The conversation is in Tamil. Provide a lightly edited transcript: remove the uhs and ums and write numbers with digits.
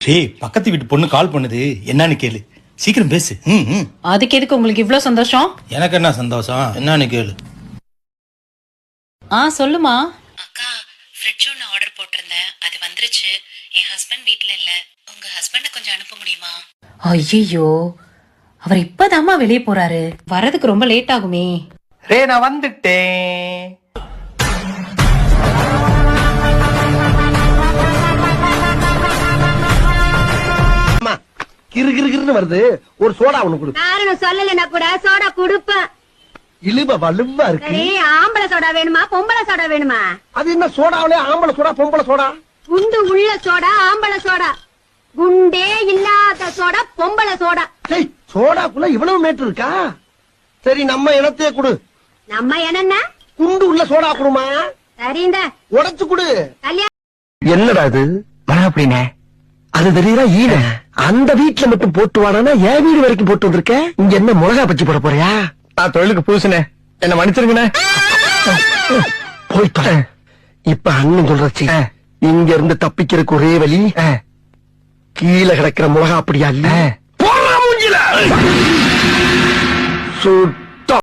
டேய் பக்கத்து வீட்டு பொண்ணு கால் பண்ணுது, என்னன்னு கேளு. சீக்கிரம் பேசு. அதுக்கு எதுக்கு உங்களுக்கு இவ்ளோ சந்தோஷம்? எனக்கு என்ன சந்தோஷம், என்னன்னு கேளு. சொல்லுமா. அக்கா, ஃப்ரிட்ஜ் ஒன்று ஆர்டர் போட்டிருந்தேன், அது வந்துருச்சு. என் ஹஸ்பண்ட் வீட்ல இல்ல, உங்க ஹஸ்பண்ட கொஞ்சம் அனுப்ப முடியுமா? ஐயோ, அவர் இப்பதாம்மா வெளியே போறாரு, வரதுக்கு ரொம்ப லேட் ஆகுமே. ரே நான் வந்துட்டேன். கிறுகிறுன்னு வருது, ஒரு சோடா ஒண்ணு கொடு. காரணம் சொல்லலைன்னா கூட சோடா குடுப்பேன். இழுவ வலுவா இருக்கு. சரி, ஆம்பளை சோடா வேணுமா பொம்பளை சோடா வேணுமா? அது என்ன சோடாவிலே ஆம்பளை சோடா பொம்பளை சோடா? குண்டு உள்ள சோடா ஆம்பளை சோடா, குண்டே இல்லாத சோடா பொம்பளை சோடா. டேய், சோடாக்குள்ள இவ்வளவு மேட்டர் இருக்கா? சரி, நம்ம இனத்தையே கொடு. நம்ம என்னன்னா குண்டு உள்ள சோடா குடுமா. சரிந்த உடைச்சு கொடு. கல்யாணம் என்னடா இது மழை அப்படினே? அது தெரியுதா ஈன? அந்த வீட்டுல மட்டும் போட்டு வாடானா என் வீடு வரைக்கும் போட்டு வந்திருக்க. இங்க என்ன மிளகா பச்சி போட போறியா? நான் தொழிலுக்கு புதுசுனே, என்ன மன்னிச்சிருங்கண்ணே. போயிட்டு இப்ப அண்ணன் சொல்றச்சு, இங்க இருந்து தப்பிக்கிறதுக்கு ஒரே வழி கீழே கிடக்கிற மிளகா அப்படியா இல்ல போடுறா மூஞ்சில சுட்டு